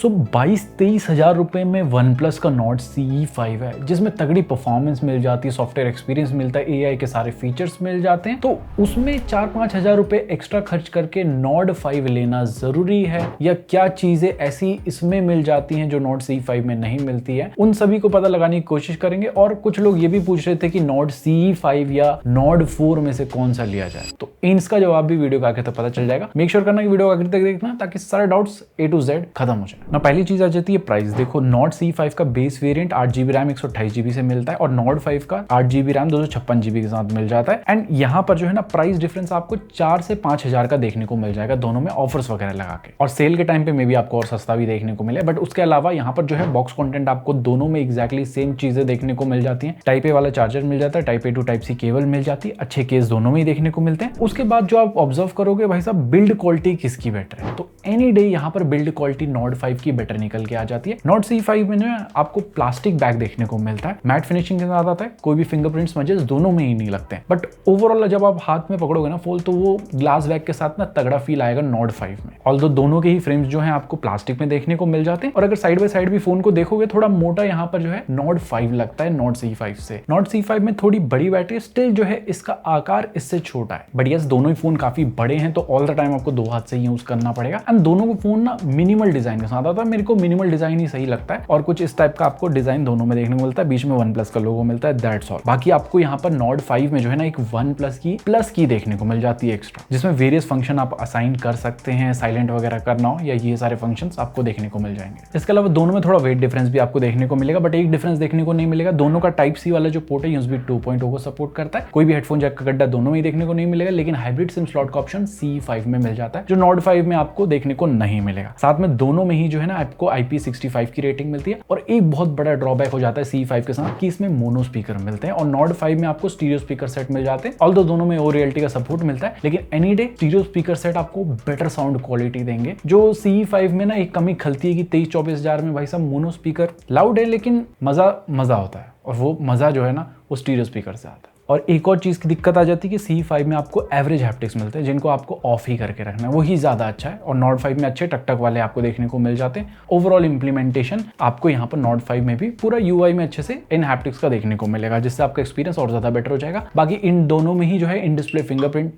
सो 22-23 हजार रुपए में वन प्लस का नॉट CE5 है, जिसमें तगड़ी परफॉर्मेंस मिल जाती है, सॉफ्टवेयर एक्सपीरियंस मिलता है, AI के सारे फीचर्स मिल जाते हैं। तो उसमें 4-5 हजार रुपए एक्स्ट्रा खर्च करके नॉट 5 लेना जरूरी है, या क्या चीजें ऐसी इसमें मिल जाती हैं जो नॉट CE5 में नहीं मिलती है, उन सभी को पता लगाने की कोशिश करेंगे। और कुछ लोग ये भी पूछ रहे थे कि नॉट CE5 या नॉट 4 में से कौन सा लिया जाए, तो इसका जवाब भी वीडियो के आगे तक पता चल जाएगा। मेक श्योर करना कि वीडियो आगे तक देखना ताकि सारे डाउट्स A to Z खत्म हो जाए ना। पहली चीज आ जाती है प्राइस। देखो नॉट CE5 का base variant 8GB RAM 128GB से मिलता है और नॉट 5 का 8GB रैम 256GB के साथ मिल जाता है। एंड यहाँ पर जो है ना प्राइस डिफरेंस आपको 4 से 5 हजार का देखने को मिल जाएगा दोनों में, ऑफर्स वगैरह लगा के। और सेल के टाइम पे मे भी आपको और सस्ता भी देखने को मिले, बट उसके अलावा यहाँ पर जो है बॉक्स कंटेंट आपको दोनों में एग्जैक्टली सेम चीजें देखने को मिल जाती हैं। टाइप ए वाला चार्जर मिल जाता है, type A to type C cable मिल जाती है, अच्छे केस दोनों में ही देखने को मिलते हैं। उसके बाद जो आप ऑब्जर्व करोगे भाई साहब बिल्ड क्वालिटी किसकी बेटर है, तो एनी डे यहाँ पर बिल्ड क्वालिटी नॉट 5 की बेटर निकल के आ जाती है। नॉट CE5 में जो है आपको प्लास्टिक बैग देखने को मिलता है, मैट फिनिशिंग के साथ आता है, कोई भी फिंगरप्रिंट स्मजेस दोनों में ही नहीं लगते हैं। बट ओवरऑल जब आप हाथ में पकड़ोगे ना फोन, तो वो ग्लास बैग के साथ ना तगड़ा फील आएगा नॉट 5 में। ऑल्दो दोनों के ही फ्रेम्स जो है आपको प्लास्टिक में देखने को मिल जाते हैं, और अगर साइड बाय साइड भी फोन को देखोगे थोड़ा मोटा यहाँ पर जो है नॉट 5 लगता है नॉट CE5 से। नॉट CE5 में थोड़ी बड़ी बैटरी, स्टिल जो है इसका आकार इससे छोटा है। बट यस दोनों ही फोन काफी बड़े हैं, तो ऑल द टाइम आपको दो हाथ से यूज करना पड़ेगा। एंड दोनों को फोन ना मिनिमल डिजाइन के साथ आता है, मेरे को मिनिमल डिजाइन ही सही लगता है, और कुछ इस टाइप का आपको डिजाइन दोनों में देखने को मिलता है, बीच में वन प्लस का लोगो मिलता है, दैट्स ऑल। बाकी आपको यहाँ पर नॉट 5 में जो है ना एक वन प्लस की देखने को मिल जाती है एक्स्ट्रा, जिसमें वेरियस फंक्शन आप असाइन कर सकते हैं, साइलेंट वगैरह करना हो या ये सारे फंक्शंस आपको देखने को मिल जाएंगे। इसके अलावा दोनों में थोड़ा वेट डिफरेंस भी आपको देखने को मिलेगा, बट एक डिफरेंस देखने को नहीं मिलेगा, दोनों का टाइप सी वाला जो पोर्ट है USB 2.0 को सपोर्ट करता है। कोई भी हेडफोन जैक का गड्ढा दोनों में ही देखने को नहीं मिलेगा, लेकिन हाइब्रिड सिम स्लॉट का ऑप्शन CE5 में मिल जाता है, जो नॉट 5 में आपको देखने को नहीं मिलेगा। साथ में दोनों में ही जो है ना आपको IP65 की रेटिंग मिलती है, और एक बहुत बड़ा ड्रॉबैक हो जाता है CE5 के साथ कि इसमें मोनो स्पीकर मिलते हैं, और नॉट 5 में आपको स्टीरियो स्पीकर सेट मिल जाते हैं। ऑल्दो दोनों में ORLT का सपोर्ट मिलता है, लेकिन any day stereo speaker set आपको बेटर साउंड क्वालिटी देंगे। जो CE5 में ना एक कमी खलती है कि 23-24 हजार में भाई साहब मोनो स्पीकर लाउड है, लेकिन मजा होता है, और वो मजा जो है ना वो स्टीरियो स्पीकर से आता है। और एक और चीज की दिक्कत आ जाती है कि CE5 में आपको एवरेज हैप्टिक्स मिलते हैं, जिनको आपको ऑफ ही करके रखना है, वही ज्यादा अच्छा है। और नॉट 5 में अच्छे टक वाले आपको देखने को मिल जाते हैं। ओवरऑल इंप्लीमेंटेशन आपको यहाँ पर नॉट 5 में भी पूरा UI में अच्छे से इन हैप्टिक्स का देखने को मिलेगा, जिससे आपका एक्सपीरियंस और ज्यादा बेटर हो जाएगा। बाकी इन दोनों में ही जो है in display fingerprint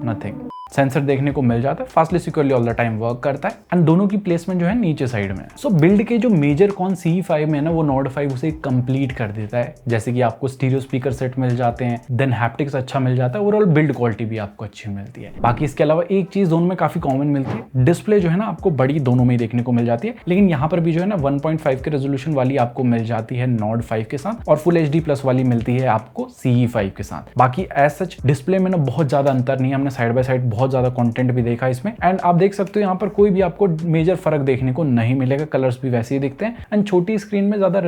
nothing sensor देखने को मिल जाता है, fastly securely all the time work करता है, एंड दोनों की प्लेसमेंट जो है नीचे साइड में। सो बिल्ड के जो मेजर कॉन CE5 में है ना, वो नॉट 5 उसे कंप्लीट कर देता है, जैसे कि आपको स्टीरियो स्पीकर सेट मिल जाते हैं, देन हैप्टिक्स अच्छा मिल जाता है, ओवरऑल बिल्ड क्वालिटी भी आपको अच्छी मिलती है। बाकी इसके अलावा एक चीज दोनों में काफी कॉमन मिलती है, डिस्प्ले जो है ना आपको बड़ी दोनों में ही देखने को मिल जाती है, लेकिन यहाँ पर भी जो है ना 1.5 के रेजोल्यूशन वाली आपको मिल जाती है नॉट 5 के साथ, और फुल HD+ वाली मिलती है आपको CE5 के साथ। बाकी एज सच डिस्प्ले में ना बहुत ज्यादा अंतर नहीं है, हमने साइड बाय साइड बहुत ज्यादा कंटेंट भी देखा इसमें, एंड आप देख सकते हो यहाँ पर कोई भी आपको मेजर फर्क देखने को नहीं मिलेगा, कलर्स भी वैसे ही दिखते हैं, एंड छोटी स्क्रीन में ज्यादा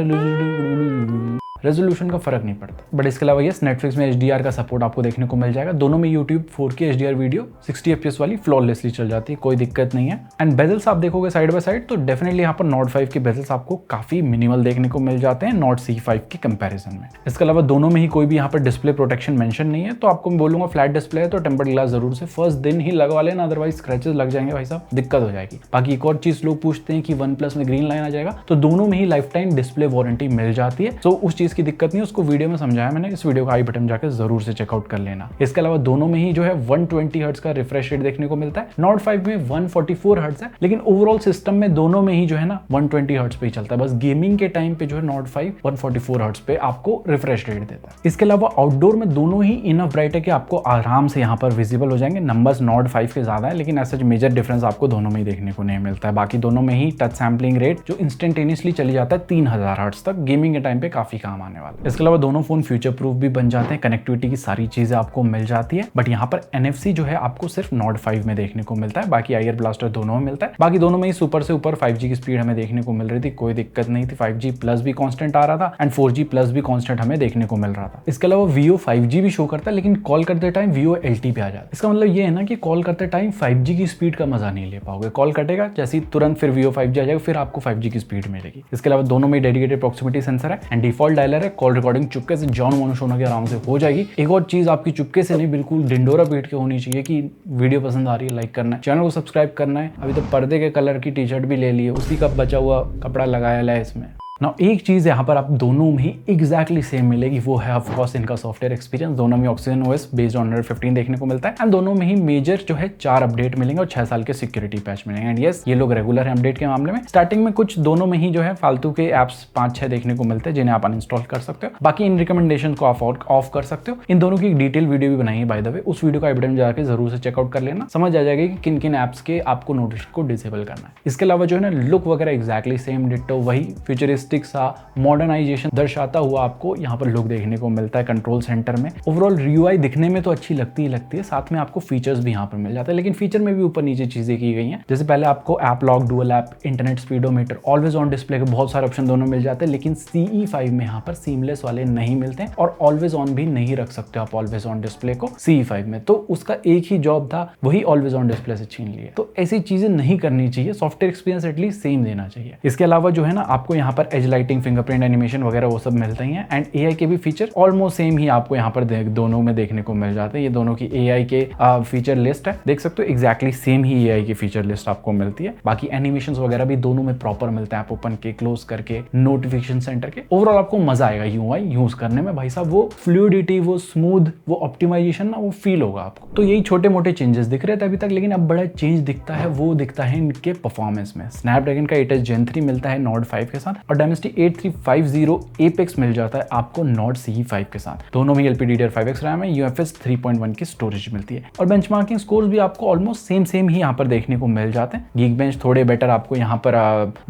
रेजोल्यूशन का फर्क नहीं पड़ता। बट इसके अलावा यस नेटफ्लिक्स में HDR का सपोर्ट आपको देखने को मिल जाएगा, दोनों में YouTube 4K HDR video 60 FPS वाली फ्लॉलेसली चल जाती है, कोई दिक्कत नहीं है। एंड बेजल्स आप देखोगे साइड बाय साइड, तो डेफिनेटली यहाँ पर नॉट 5 के बेजल्स आपको काफी मिनिमल देखने को मिल जाते हैं नॉट CE5 के कंपैरिजन में। इसके अलावा दोनों में ही कोई भी यहाँ पर डिस्प्ले प्रोटेक्शन मेंशन नहीं है, तो आपको मैं बोलूंगा फ्लैट डिस्प्ले है तो टेम्पर्ड ग्लास जरूर से फर्स्ट दिन ही लगवा लेना, अदरवाइज स्क्रैचेस लग जाएंगे भाई साहब, दिक्कत हो जाएगी। बाकी एक और चीज लोग पूछते हैं कि वन प्लस में ग्रीन लाइन आ जाएगा, तो दोनों में ही लाइफ टाइम डिस्प्ले वारंटी मिल जाती है, तो उस चीज की दिक्कत नहीं, उसको वीडियो में समझाया मैंने, इस वीडियो का आई बटन जाकर जरूर से चेकआउट कर लेना। इसके अलावा दोनों में ही जो है 120 हर्ट्ज का रिफ्रेश रेट देखने को मिलता है, नॉट 5 में 144 हर्ट्ज है, लेकिन ओवरऑल सिस्टम में दोनों में ही जो है ना 120 हर्ट्ज पे ही चलता है, बस गेमिंग के टाइम पे जो है नॉट 5 144 हर्ट्ज पे आपको रिफ्रेश रेट देता है। इसके अलावा आउटडोर में दोनों ही इनफ ब्राइट है कि आपको आराम से यहाँ पर विजिबल हो जाएंगे। नंबर्स नॉट 5 के ज्यादा है, लेकिन ऐसा मेजर डिफरेंस आपको दोनों में ही देखने को नहीं मिलता है। बाकी दोनों में ही टच सैम्पलिंग रेट जो इंस्टेंटेनियसली चली जाता है 3000 हर्ट्ज तक, गेमिंग के टाइम पे काफी काम आने वाला है। इसके अलावा दोनों फोन फ्यूचर प्रूफ भी बन जाते हैं, कनेक्टिविटी की सारी चीजें आपको मिल जाती है, बट यहाँ पर NFC जो है आपको सिर्फ नॉट 5 में देखने को मिलता है, बाकी आईआर ब्लास्टर दोनों में मिलता है। बाकी दोनों में ही सुपर से ऊपर 5G की स्पीड हमें देखने को मिल रही थी, कोई दिक्कत नहीं थी, 5G+ भी कांस्टेंट आ रहा था एंड 4G+ भी कांस्टेंट हमें देखने को मिल रहा था। इसके अलावा Vio 5G भी शो करता है, लेकिन कॉल करते टाइम Vio LT पे आ जाता है। इसका मतलब ये है ना कि कॉल करते टाइम 5G की स्पीड का मजा नहीं ले पाओगे, कॉल कटेगा जैसे तुरंत फिर Vio 5G आ जाएगा, फिर आपको 5G की स्पीड मिलेगी। इसके अलावा दोनों में डेडिकेटेड प्रॉक्सिमिटी सेंसर है एंड डिफॉल्ट डायलर कलर है। कॉल रिकॉर्डिंग चुपके से जॉन मोनोशोना के आराम से हो जाएगी। एक और चीज आपकी चुपके से नहीं, बिल्कुल ढिंडोरा पीट के होनी चाहिए कि वीडियो पसंद आ रही है, लाइक करना है, चैनल को सब्सक्राइब करना है। अभी तो पर्दे के कलर की टी शर्ट भी ले ली है, उसी का बचा हुआ कपड़ा लगाया है इसमें। ना एक चीज यहाँ पर आप दोनों में ही एग्जैक्टली सेम मिलेगी, वो है ऑफ कोर्स इनका सॉफ्टवेयर एक्सपीरियंस। दोनों में oxygen OS based on Android 15 देखने को मिलता है एंड दोनों में ही मेजर जो है 4 अपडेट मिलेंगे और 6 साल के सिक्योरिटी पैच मिलेंगे। एंड यस, ये लोग रेगुलर है अपडेट के मामले में। स्टार्टिंग में कुछ दोनों में ही जो है फालतू के एप्स 5-6 देखने को मिलते हैं जिन्हें आप अनइंस्टॉल कर सकते हो। बाकी इन रिकमेंडेशन को आप ऑफ कर सकते हो। इन दोनों की एक डिटेल वीडियो भी बनाई है बाय द वे, उस वीडियो का आई बटन में जाकर जरूर से चेकआउट कर लेना, समझ आ जाएगा कि किन किन एप्स के आपको नोटिफिकेशन को डिसेबल करना है। इसके अलावा जो है ना लुक वगैरह एग्जैक्टली सेम डिट्टो, वही फ्यूचरिस्टिक सा मॉडर्नाइजेशन दर्शाता हुआ आपको यहाँ पर लुक देखने को मिलता है कंट्रोल सेंटर में। ओवरऑल यूआई दिखने में तो अच्छी लगती ही लगती है, साथ में आपको फीचर्स भी यहाँ पर मिल जाते हैं। लेकिन फीचर में भी ऊपर नीचे चीजें की गई हैं, जैसे पहले आपको app lock, dual app, internet speedometer, always on display के बहुत सारे ऑप्शन दोनों मिल जाते हैं। लेकिन CE5 में यहाँ पर सीमलेस वाले नहीं मिलते हैं और ऑलवेज ऑन भी नहीं रख सकते आप ऑलवेज ऑन डिस्प्ले को CE5 में। तो उसका एक ही जॉब था, वही ऑलवेज ऑन डिस्प्ले से छीन लिया। तो ऐसी चीजें नहीं करनी चाहिए, सॉफ्टवेयर एक्सपीरियंस एटलीस्ट सेम देना चाहिए। इसके अलावा जो है ना आपको यहाँ पर एज लाइटिंग, फिंगरप्रिंट एनिमेशन वगैरह वो सब मिलते ही हैं एंड AI के भी फीचर ऑलमोस्ट सेम ही आपको यहाँ पर दोनों में देखने को मिल जाते हैं। ये दोनों की AI के फीचर लिस्ट है, देख सकते हो एग्जैक्टली सेम ही AI की फीचर लिस्ट आपको मिलती है। बाकी एनिमेशंस वगैरह भी दोनों में प्रॉपर मिलते हैं, आप ओपन के, क्लोज करके, नोटिफिकेशन सेंटर के। ओवरऑल आपको मजा आएगा UI यूज करने में भाई साहब, वो फ्लूइडिटी, वो स्मूथ, वो ऑप्टिमाइजेशन ना वो फील होगा आपको। तो यही छोटे मोटे चेंजेस दिख रहे थे अभी तक, लेकिन अब बड़ा चेंज दिखता है, वो दिखता है इनके परफॉर्मेंस में। स्नैपड्रैगन का 8s Gen 3 मिलता है Nord 5 के साथ और Dimensity 8350 Apex मिल जाता है आपको Nord CE5 के साथ। दोनों में LPDDR5X रैम है, UFS 3.1 की स्टोरेज मिलती है और बेंचमार्किंग स्कोर्स भी आपको ऑलमोस्ट सेम ही यहाँ पर देखने को मिल जाते हैं। Geekbench थोड़े बेटर आपको यहाँ पर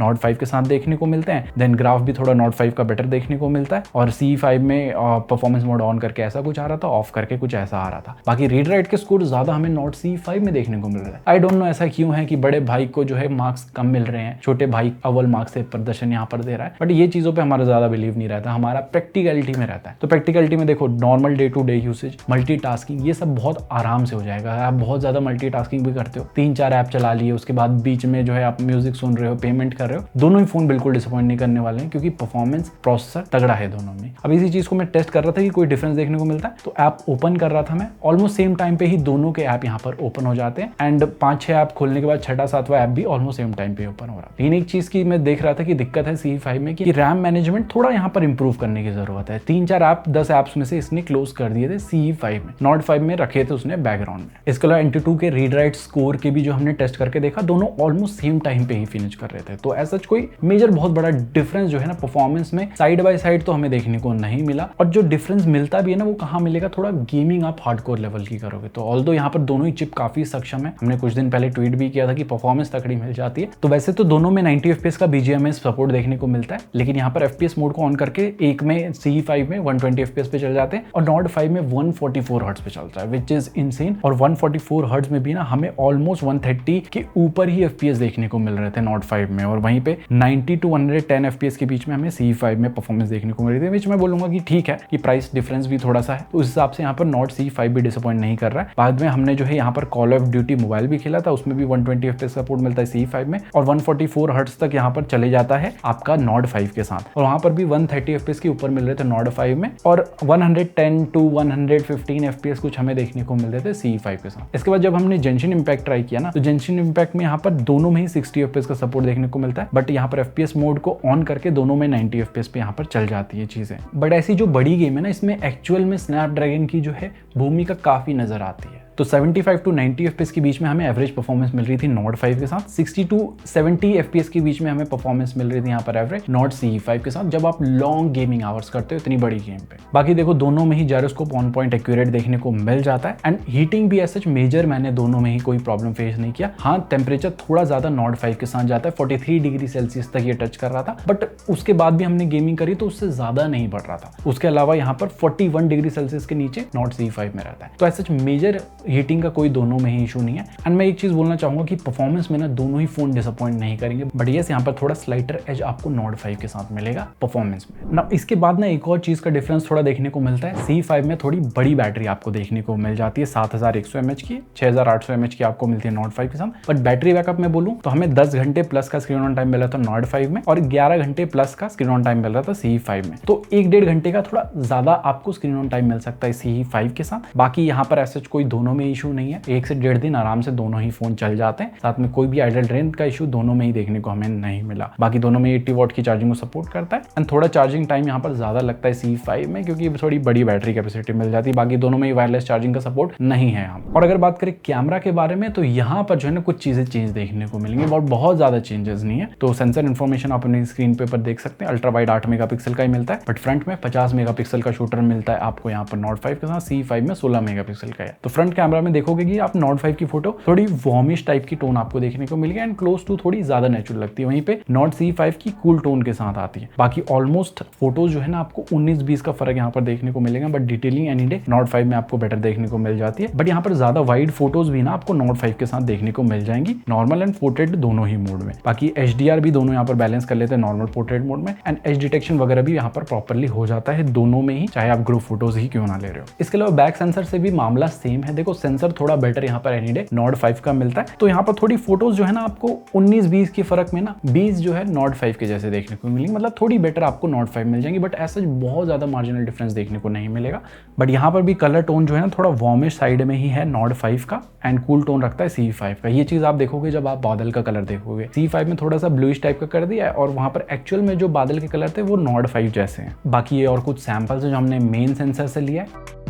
Nord 5 के साथ देखने को मिलते हैं, देन ग्राफ भी थोड़ा Nord 5 का बेटर देखने को मिलता है और CE5 में परफॉर्मेंस मोड ऑन करके ऐसा कुछ आ रहा था, ऑफ करके कुछ ऐसा आ रहा था। बाकी रीड राइट के स्कोर ज्यादा हमें Nord CE5 में देखने को मिल रहा है। आई डोंट नो ऐसा क्यों है कि बड़े भाई को जो है मार्क्स कम मिल रहे हैं, छोटे भाई अव्वल मार्क्स से प्रदर्शन यहाँ पर दे रहा है, बट ये चीजों पे हमारा ज्यादा बिलीव नहीं रहता, हमारा प्रैक्टिकलिटी में रहता है। तो प्रैक्टिकलिटी में देखो, normal day to day usage, multitasking, ये सब बहुत आराम से हो जाएगा। आप बहुत ज्यादा मल्टीटास्किंग भी करते हो, 3-4 ऐप चला लिए, उसके बाद बीच में जो है आप म्यूजिक सुन रहे हो, पेमेंट कर रहे हो, दोनों ही फोन बिल्कुल डिसअपॉइंट नहीं करने वाले हैं क्योंकि परफॉर्मेंस प्रोसेसर तगड़ा है दोनों में। अब इसी चीज को मैं टेस्ट कर रहा था कि कोई डिफरेंस देखने को मिलता है, तो ऐप ओपन कर रहा था मैं, ऑलमोस्ट सेम टाइम पे ही दोनों के ऐप यहाँ पर ओपन हो जाते हैं एंड 5-6 ऐप खोलने के बाद 6वां-7वां ऐप भी ऑलमोस्ट सेम टाइम पे ओपन हो रहा है। लेकिन एक चीज की मैं देख रहा था कि दिक्कत है CE5 में कि रैम मैनेजमेंट थोड़ा यहाँ पर इंप्रूव करने की जरूरत है। 3-4 ऐप 10 ऐप्स में से इसने क्लोज कर दिए थे CE5 में, Nord 5 में रखे थे उसने बैकग्राउंड में। इसके अलावा NT2 के रीड राइट स्कोर के भी जो हमने टेस्ट करके देखा, दोनों ऑलमोस्ट सेम टाइम पे ही फिनिश कर रहे थे। तो ऐसा कोई मेजर बहुत बड़ा डिफरेंस जो है ना परफॉर्मेंस में साइड बाय साइड तो हमें देखने को नहीं मिला। और जो डिफरेंस मिलता भी है ना, वो कहाँ मिलेगा, थोड़ा गेमिंग आप हार्डकोर लेवल की करोगे तो। ऑल्दो यहाँ पर दोनों ही चिप काफी सक्षम है, हमने कुछ दिन पहले ट्वीट भी किया था कि परफॉर्मेंस तकड़ी मिल जाती है। तो वैसे तो दोनों में 90 FPS का BGMS सपोर्ट देखने को मिलता है, लेकिन यहाँ पर FPS मोड को ऑन करके एक में CE5 में 120 FPS पे चल जाते हैं और Nord 5 में 144 हर्ट्ज पे चलता है, विच इज इनसेन। और 144 हर्ट्ज में भी ना हमें ऑलमोस्ट 130 के ऊपर ही FPS देखने को मिल रहे थे Nord 5 में, और वहीं पे 90 to 110 FPS के बीच में हमें CE5 में परफॉर्मेंस देखने को मिल रही थी, विच मैं बोलूंगा कि ठीक है कि प्राइस डिफरेंस भी थोड़ा सा है, तो उस हिसाब से यहाँ पर Nord CE5 भी डिसअपॉइंट नहीं कर रहा है। बाद में हमने जो है यहाँ पर कॉल ऑफ ड्यूटी मोबाइल भी खेला था, उसमें भी 120 FPS सपोर्ट मिलता है CE5 में और 144 हर्ट्ज तक यहाँ पर चले जाता है आपका Nord 5 के साथ, और वहां पर भी 130 FPS के ऊपर मिल रहे थे Nord 5 में और 110 to 115 FPS कुछ हमें देखने को मिल रहे थे CE5 के साथ। इसके बाद जब हमने जेंशिन इम्पैक्ट ट्राई किया ना, तो जेंशिन इम्पैक्ट में यहाँ पर दोनों में ही 60 FPS का सपोर्ट देखने को मिलता है, बट यहाँ पर FPS मोड को ऑन करके दोनों में 90 FPS पे यहाँ पर चल जाती है चीजें। बट ऐसी जो बड़ी गेम है ना, इसमें एक्चुअल में स्नैपड्रैगन की जो है भूमिका काफी नजर आती है। तो 75 to 90 FPS के बीच में हमें एवरेज परफॉर्मेंस मिल रही थी Nord 5 के साथ, 60 to 70 FPS के बीच में हमें परफॉर्मेंस मिल रही थी यहाँ पर एवरेज Nord CE5 के साथ, जब आप लॉन्ग गेमिंग आवर्स करते हो इतनी बड़ी गेम पे। बाकी देखो दोनों में ही जायरोस्कोप ऑन पॉइंट एक्यूरेट देखने को मिल जाता है एंड हीटिंग भी ऐसा मेजर मैंने दोनों में ही कोई प्रॉब्लम फेस नहीं किया। हाँ, टेम्परेचर थोड़ा ज्यादा Nord 5 के साथ जाता है, 43 डिग्री सेल्सियस तक ये टच कर रहा था, बट उसके बाद भी हमने गेमिंग करी तो उससे ज्यादा नहीं बढ़ रहा था। उसके अलावा यहाँ पर 41 डिग्री सेल्सियस के नीचे Nord CE5 में रहता है, तो ऐसा मेजर हीटिंग का कोई दोनों में ही इशू नहीं है। एंड मैं एक चीज बोलना चाहूंगा कि परफॉर्मेंस में ना दोनों ही फोन डिसअपॉइंट नहीं करेंगे, बट यस यहाँ पर थोड़ा स्लाइटर एज आपको नॉट 5 के साथ मिलेगा परफॉर्मेंस में ना। इसके बाद ना एक और चीज का डिफरेंस थोड़ा देखने को मिलता है, C5 में थोड़ी बड़ी बैटरी आपको देखने को मिल जाती है, 7100 mAh की, 6800 mAh की आपको मिलती है नॉट 5 के साथ। बट बैटरी बैकअप में बोलूं तो हमें 10 घंटे प्लस का स्क्रीन ऑन टाइम मिला था नॉट 5 में और 11 घंटे प्लस का स्क्रीन ऑन टाइम मिल रहा था C5 में। तो 1-1.5 घंटे का थोड़ा ज्यादा आपको स्क्रीन ऑन टाइम मिल सकता है C5 के साथ। बाकी यहाँ पर ऐसा कोई दोनों में इशू नहीं है, 1 से 1.5 दिन आराम से दोनों ही फोन चल जाते हैं। साथ में कोई भी आइडल ड्रेन का इशू दोनों में ही देखने को हमें नहीं मिला। बाकी दोनों में 80 वॉट की चार्जिंग को सपोर्ट करता है एंड थोड़ा चार्जिंग टाइम यहाँ पर ज्यादा लगता है C5 में, क्योंकि थोड़ी बड़ी बैटरी कैपेसिटी मिल जाती है। बाकी दोनों में ही वायरलेस चार्जिंग का सपोर्ट नहीं है यहाँ। और अगर बात करें कैमरा के बारे में तो यहाँ पर जो है ना कुछ चीजें चेंज देखने को मिलेंगी, बहुत ज्यादा चेंजेस नहीं है। तो सेंसर इन्फॉर्मेशन आप अपनी स्क्रीन पे पर देख सकते हैं, अल्ट्रा वाइड 8 मेगापिक्सल का ही मिलता है, बट फ्रंट में 50 मेगापिक्सल का शूटर मिलता है आपको यहाँ पर नॉट 5 के साथ। C5 में 16 मेगापिक्सल का है। तो फ्रंट कैमरा में देखोगे कि आप नॉट 5 की फोटो थोड़ी वॉर्मिश टाइप की टोन आपको देखने को मिलेगी एंड क्लोज टू थोड़ी ज्यादा नेचुरल लगती है, वहीं पे नॉट C5 की कूल टोन के साथ आती है। बाकी ऑलमोस्ट फोटोज जो है ना आपको 19-20 का फर्क यहाँ पर देखने को मिलेगा, but detailing any day not 5 में आपको बेटर देखने को मिल जाती है। बट यहाँ पर ज्यादा वाइड फोटोज भी ना आपको नॉट 5 के साथ देखने को मिल जाएंगी, नॉर्मल एंड पोर्ट्रेट दोनों ही मोड में। बाकी HDR भी दोनों यहाँ पर बैलेंस कर लेते हैं नॉर्मल पोर्ट्रेट मोड में एंड एज डिटेक्शन वगैरह भी यहाँ पर प्रॉपर्ली हो जाता है दोनों में ही, चाहे आप ग्रुप फोटोज ही क्यों ना ले रहे हो। इसके अलावा बैक सेंसर से भी मामला सेम है। देखो सेंसर थोड़ा बेटर यहाँ पर एनी डे नॉट 5 का मिलता है, तो यहाँ पर थोड़ी फोटोज जो है ना आपको 19-20 के फर्क में ना 20 जो है नॉट 5 के जैसे देखने को मिलेंगे, मतलब थोड़ी बेटर आपको नॉट 5 मिल जाएंगी, बट ऐसा बहुत ज्यादा मार्जिनल डिफरेंस देखने को नहीं मिलेगा। बट यहाँ पर भी कलर टोन जो है ना थोड़ा वार्मिश साइड में ही है नॉट 5 का एंड कूल टोन रखता है C5 का। ये चीज आप देखोगे जब आप बादल का कलर देखोगे, C5 में थोड़ा सा ब्लूइश टाइप का कर दिया है और वहां पर एक्चुअल में जो बादल के कलर थे वो नॉट 5 जैसे हैं। बाकी ये और कुछ सैंपल्स जो हमने मेन सेंसर से लिया है,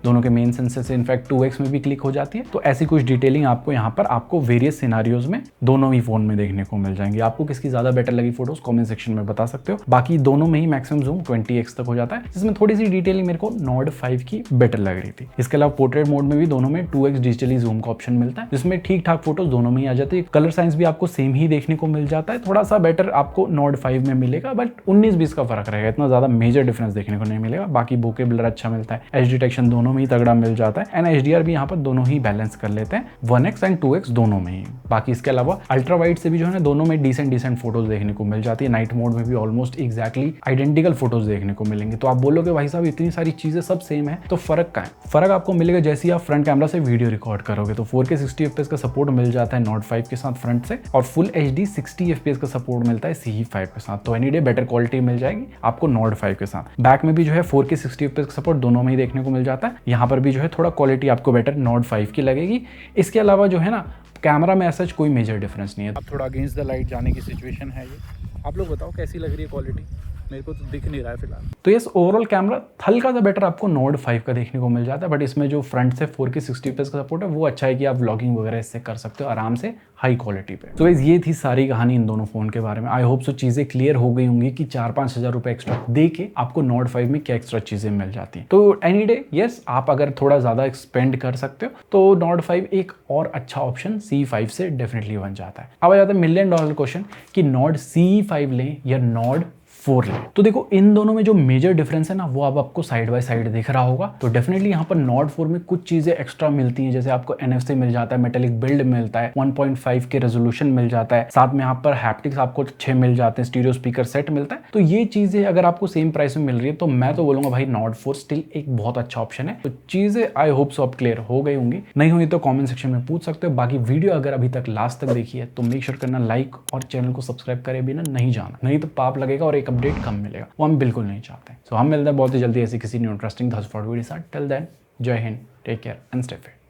दोनों के मेन सेंसर से इनफैक्ट 2x में भी क्लिक हो जाती है। तो ऐसी कुछ डिटेलिंग आपको यहाँ पर आपको वेरियस सिनारियोज में दोनों ही फोन में देखने को मिल जाएंगे। आपको किसकी ज्यादा बेटर लगी फोटोज कमेंट सेक्शन में बता सकते हो। बाकी दोनों में ही मैक्सिमम जूम 20x तक हो जाता है, जिसमें थोड़ी सी डिटेलिंग मेरे को नॉट 5 की बेटर लग रही थी। इसके अलावा पोर्ट्रेट मोड में भी दोनों में 2x डिजिटली जूम का ऑप्शन मिलता है, जिसमें ठीक ठाक फोटोज दोनों में ही आ जाती है। कलर साइंस भी आपको सेम ही देखने को मिल जाता है, थोड़ा सा बेटर आपको नॉट 5 में मिलेगा, बट 19-20 का फर्क रहेगा, इतना ज्यादा मेजर डिफरेंस देखने को नहीं मिलेगा। बाकी बोके ब्लर अच्छा मिलता है, एज डिटेक्शन दोनों में ही तगड़ा मिल जाता है एंड HDR भी यहाँ पर दोनों ही बैलेंस कर लेते हैं 1x एंड 2x दोनों में ही। बाकी इसके अलावा अल्ट्रा वाइड से भी जो है ना दोनों में डिसेंट फोटोज देखने को मिल जाती है। नाइट मोड में भी ऑलमोस्ट एग्जैक्टली आइडेंटिकल फोटोज देखने को मिलेंगे। तो आप बोलोगे भाई साहब इतनी सारी चीजें सब सेम है, तो फर्क का है? फर्क आपको मिलेगा जैसे आप फ्रंट कैमरा से वीडियो रिकॉर्ड करोगे तो 4K 60 FPS का सपोर्ट मिल जाता है नॉट 5 के साथ फ्रंट से, और फुल HD 60 FPS का सपोर्ट मिलता है C5 के साथ। तो एनी डे बेटर क्वालिटी मिल जाएगी आपको नॉट 5 के साथ। बैक में भी जो है 4K 60 FPS का सपोर्ट दोनों में ही देखने को मिल जाता है। यहाँ पर भी जो है थोड़ा क्वालिटी आपको बेटर नॉट 5 की लगेगी। इसके अलावा जो है ना कैमरा में ऐसा कोई मेजर डिफरेंस नहीं है। अब थोड़ा अगेंस्ट द लाइट जाने की सिचुएशन है ये, आप लोग बताओ कैसी लग रही है क्वालिटी? मेरे को तो दिख नहीं रहा है फिलहाल। तो यस ओवरऑल कैमरा हल्का सा बेटर आपको नॉट 5 का देखने को मिल जाता है, बट इसमें जो फ्रंट से 4K 60 FPS का सपोर्ट है वो अच्छा है कि आप व्लॉगिंग वगैरह इससे कर सकते हो आराम से हाई क्वालिटी पे। तो ये थी सारी कहानी इन दोनों फोन के बारे में। आई होप सो चीजें क्लियर हो गई होंगी कि 4-5 हज़ार रुपए एक्स्ट्रा दे के आपको नॉट 5 में क्या एक्स्ट्रा चीजें मिल जाती हैं। तो एनी डे यस आप अगर थोड़ा ज्यादा एक्सपेंड कर सकते हो तो नॉट 5 एक और अच्छा ऑप्शन C5 से डेफिनेटली बन जाता है। अब आ जाता है $1 मिलियन क्वेश्चन कि नॉट C5 लें या नॉट 4 लें। तो देखो इन दोनों में जो मेजर डिफरेंस है ना वो अब आपको साइड बाय साइड दिख रहा होगा। तो डेफिनेटली यहाँ पर नॉट 4 में कुछ चीजें एक्स्ट्रा मिलती हैं, जैसे आपको NFC मिल जाता है, मेटेलिक बिल्ड मिलता है, 1.5 के रेजोल्यूशन मिल जाता है, साथ में यहाँ पर हैप्टिक्स आपको 6 मिल जाते हैं, स्टीरियो स्पीकर सेट मिलता है। तो ये चीजें अगर आपको सेम प्राइस में मिल रही है तो मैं तो बोलूंगा भाई नॉट 4 स्टिल एक बहुत अच्छा ऑप्शन है। तो चीजें आई होप सो अब क्लियर हो गई होंगी, नहीं हुई तो कॉमेंट सेक्शन में पूछ सकते हो। बाकी वीडियो अगर अभी तक लास्ट तक देखी है तो मेक श्योर करना लाइक और चैनल को सब्सक्राइब करे बिना नहीं जाना, नहीं तो पाप लगेगा और एक अपडेट कम मिलेगा, वो हम बिल्कुल नहीं चाहते। सो हम मिलते हैं बहुत ही जल्दी ऐसी किसी न्यू इंटरेस्टिंग वीडियो साथ। Till then Jai Hind, take care and stay fit.